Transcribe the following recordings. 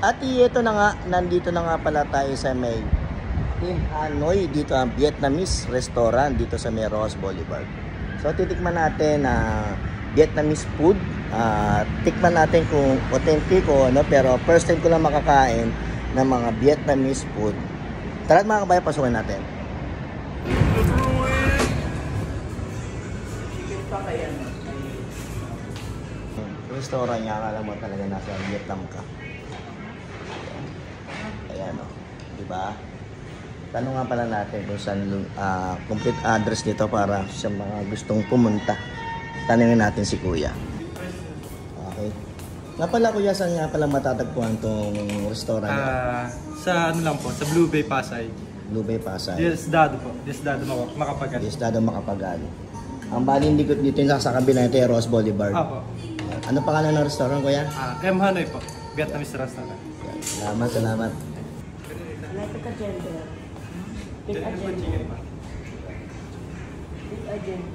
At ito na nga, nandito na nga pala tayo sa may in Hanoi, dito ang Vietnamese restaurant dito sa may Ross Boulevard. So titikman natin Vietnamese food. Tikman natin kung authentic o ano, pero first time ko lang makakain ng mga Vietnamese food. Tara mga kabayan, pasukin natin. Restaurant niya, akala mo talaga nasa Vietnam ka. Ayan o, diba? Tanong nga pala natin kung saan complete address nito para sa mga gustong pumunta. Tanungin natin si Kuya. Okay. Nga pala Kuya, saan nga pala matatagpuan tong restaurant niya? Sa ano lang po, sa Blue Bay, Pasay. Blue Bay, Pasay. Diosdado po, Diosdado Macapagal. Diosdado Macapagal. Ang baling likod dito yung sa kabila nito yung Ross Boulevard. Apo. Ano pangalan ng restaurant, Kuya? M. Hanoi po, Vietnamese restaurant. Salamat, salamat. Like a gender. Big agenda. Big agenda.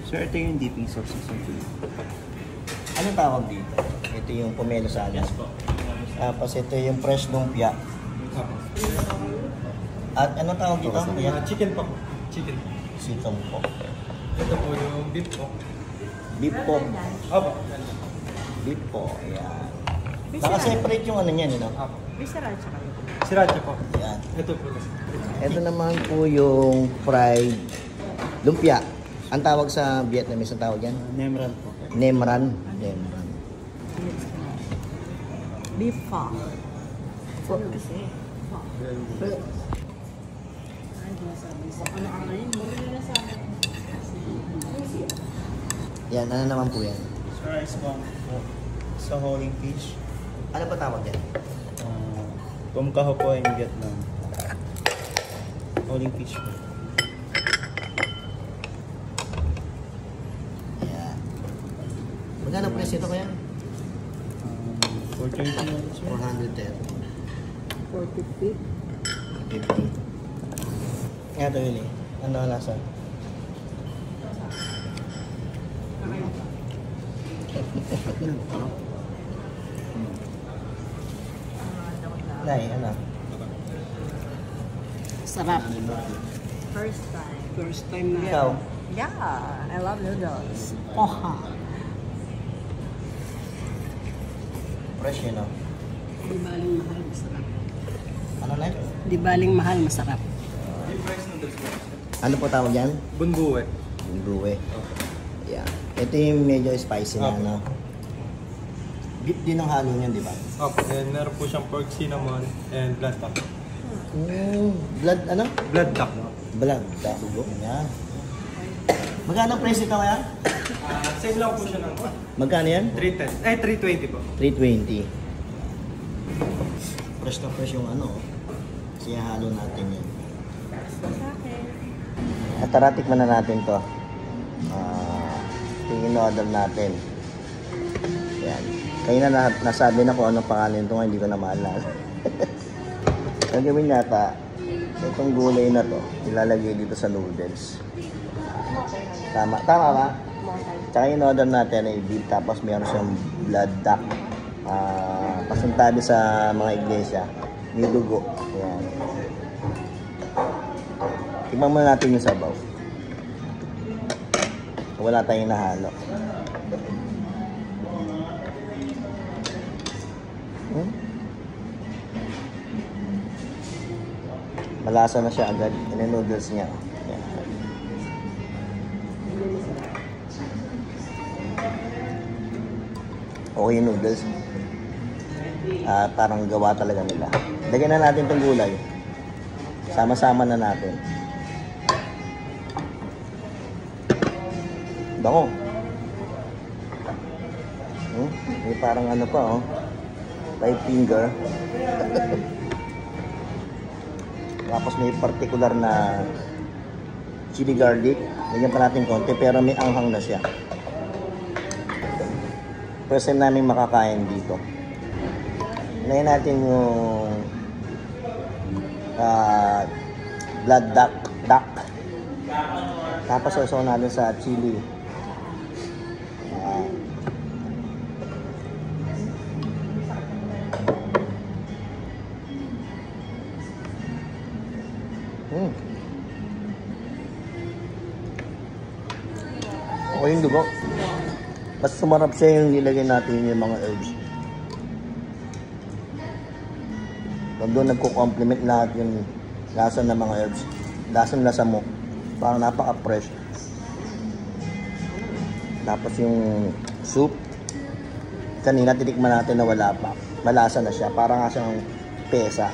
So ito yung dipping sauce. Anong tawag dito? Ito yung pomelo salad. Yes po. Tapos ito yung fresh lumpia. Apo. At anong tawag dito? Chicken po. Chicken. Sitong po. Ito po yung beef po. Beef po. Apo. Beef po. Ayan. Naka-separate yung ano niyan, no? Apo. May sriracha kayo. Sriracha po. Ayan. Ito po. Ito naman po yung fried lumpia. Ang tawag sa Vietnamese, ang tawag yan? Nemran po. Nemran. Nemran. Beef pho. Pho kasi. Pho. Ano ang ngayon? Marami na sa akin. Yan, ano naman po yan? Rice bomb po. Sa holy fish. Ano ba tawag yan? Kumkaho po in Vietnam. Holy fish po. Yan. Magkano price ito kaya? 430 sir. 410. 450. 50. Ito yun eh. Ano ang lasa? Nay, ano? Sarap. First time. First time na. Ikaw? Yeah, I love noodles. Poha. Fresh yun, no? Di baling mahal, masarap. Ano na? Di baling mahal, masarap. Deep rice noodles po. Ano po tawag yan? Bunbuwe. Buwe. Yan. Ito yung medyo spicy na, no? Beef din ang halo niyan, di ba? Opo. And meron po siyang pork cinnamon and blood duck. Blood, ano? Blood duck. Blood. Dugo. Yan. Magkano price ito kaya? Same lang po siya ng Magkano yan? 310. Eh, 320 po. 320. Fresh na fresh yung ano. Kasi halo natin yan. At tara, tikman na natin to. Tingin order natin. Yan. Kaya na nasabi na kung anong pangalan ito, hindi ko na maalala. Ang gawin nata, itong gulay na to, ilalagay dito sa noodles. Tama ba? Tsaka yung order natin ay beef, tapos meron siyang blood duck. Pasintabi sa mga iglesia. May dugo. Ayan. Tingnan muna natin yung sabaw. Wala tayong nahalo. Malasa na siya agad. Yan yung noodles niya. Yan. Okay yung noodles. Parang gawa talaga nila. Lagyan na natin itong gulay. Sama-sama na natin. Bango. May parang ano pa, oh. 5 finger. Tapos may particular na chili garlic. Lagyan pa natin konti, pero may anghang na siya. First time namin makakain dito. Lagyan natin yung blood duck. Tapos sausaw natin sa chili. Mas sumarap siya yung nilagay natin yung mga herbs. Doon nagko-complement lahat yung lasa ng mga herbs. Lasa mo. Parang napaka-fresh. Tapos yung soup, kanina tinikman natin na wala pa. Malasa na siya. Parang nga siyang pesa.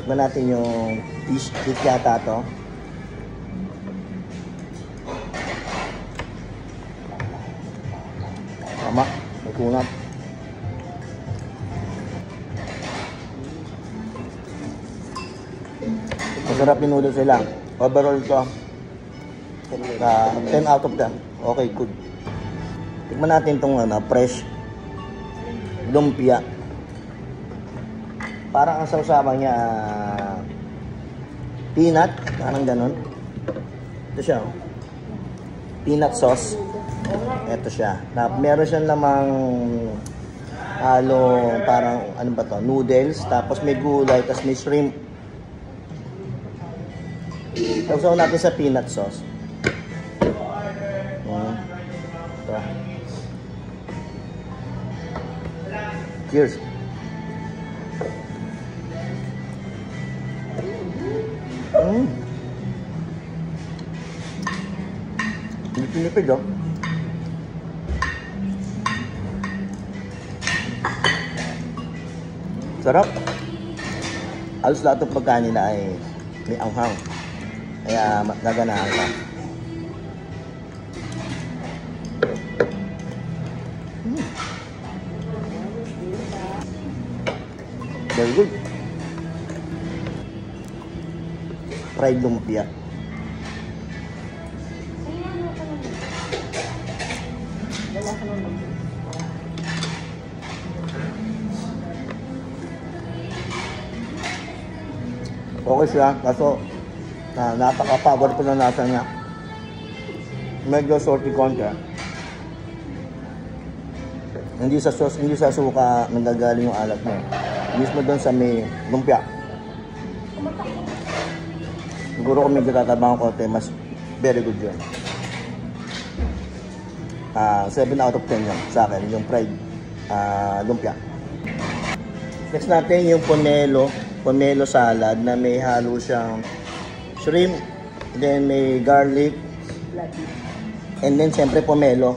Tikman natin yung fish cake yata to. Tama. May kunat. Masarap yung noodles nila. Overall to, 10 out of 10. Okay, good. Tikman natin itong fresh lumpia. Parang ang sausawa niya peanut, parang ganon. Ito siya, oh. Peanut sauce. Ito siya. Meron siyang lamang halo, parang ano ba to, noodles, tapos may gulay, tapos may shrimp. Sausaw natin sa peanut sauce. Ito. Cheers. Nipid, oh. Sarap. Halos lahat ng pagkain nila ay may anghang. Kaya gaganahan ka. Very good. Fried lumpia. Okay siya, kaso napaka-power ko na nasa niya. Medyo salty konti. Hindi sa sauce, hindi sa suka nanggagaling yung alat mo. Mismo doon sa may lumpia. Siguro kung medyo tatabang konti, mas very good yun. 7 out of 10 yan sa akin, yung fried lumpia. Next natin yung pomelo salad na may halo siyang shrimp, then may garlic, and then siyempre pomelo.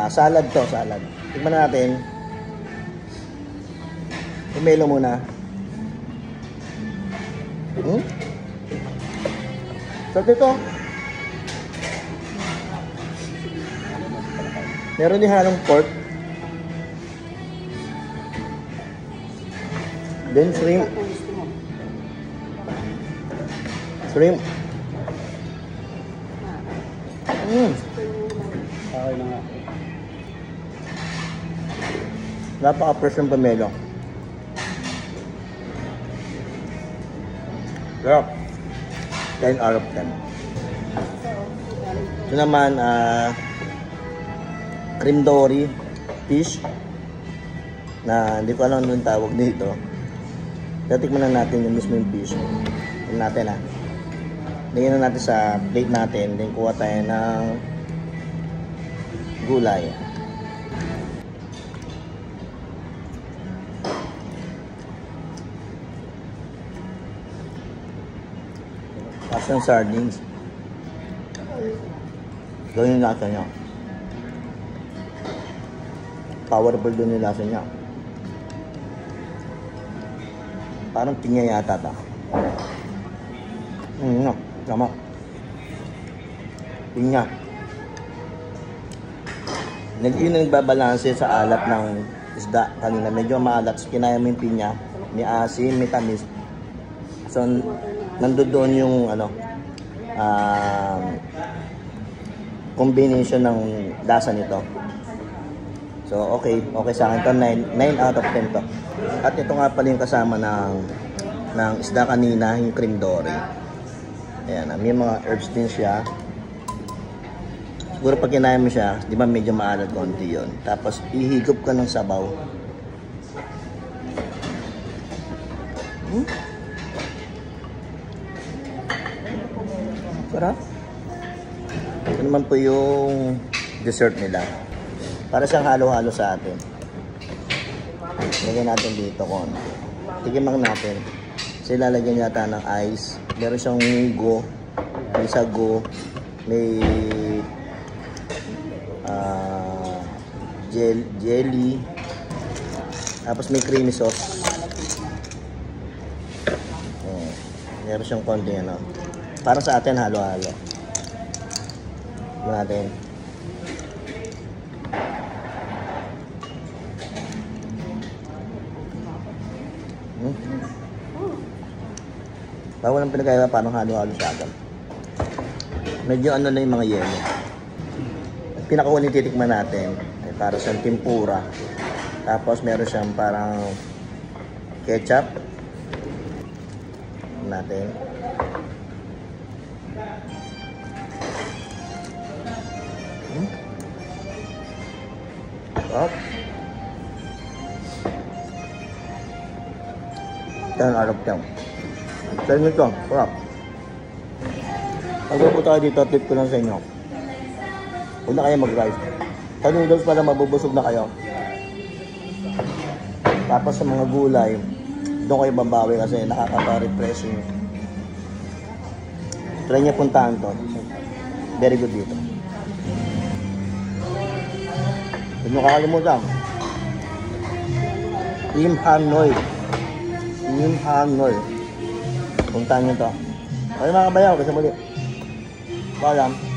Salad to, salad. Tignan natin. Pomelo muna. So ito, meron din halong pork, then shrimp. Okay na nga. Napaka-fresh ng pomelo. Sarap. 10 out of 10. Ito naman, cream dory fish na hindi ko alam anong tawag dito. Tatikman na natin yung mismo yung fish. Tignan natin, ha. Lagyan na natin sa plate natin. Then kuha tayo ng gulay. Tapos yung sardines. Gawin yung lasa niya. Powerful doon yung lasa niya. Parang pinya yata ta. No, tama. Pinya. Yun ang nagbabalanse sa alat ng isda kanina. Medyo maalat. Kinaya mo yung pinya. May asim, may tamis. So, nandoon yung combination ng lasa nito. So, okay sa akin to. 9 out of 10 to. At ito nga pala yung kasama ng isda kanina, yung cream dory. Ayan, may mga herbs din siya. Siguro pag kinain mo siya, di ba medyo maalat konti yun. Tapos, ihigop ka ng sabaw. Sarap. Ito naman po yung dessert nila. Para siyang halo-halo sa atin. Lagyan natin dito konti. Tigiman natin. Kasi lalagyan yata ng ice. Meron siyang go. May sago. May jelly. Tapos may creamy sauce. Meron siyang konti ano. Para sa atin halo-halo. Natin. Bawal ang pinagkaiba parang halo-halo sa atin. Medyo ano na yung mga yelo. Pinakauna titikman natin ay para siyang tempura. Tapos meron siyang parang ketchup. Natin. Yan, arap yan. Sa inyo ito, sarap. Pag po tayo dito, tip ko lang sa inyo. Huwag na kayo mag-rice. Sa noodles pala mabubusog na kayo. Tapos sa mga gulay, doon kayo babawi kasi nakaka-refreshing. Try niya puntahan to. Very good dito. Huwag nyo kakalimutan. Team Hanoi. Team Hanoi. Puntahan nyo to. Okay mga kabayaw, kasi muli. Paalam.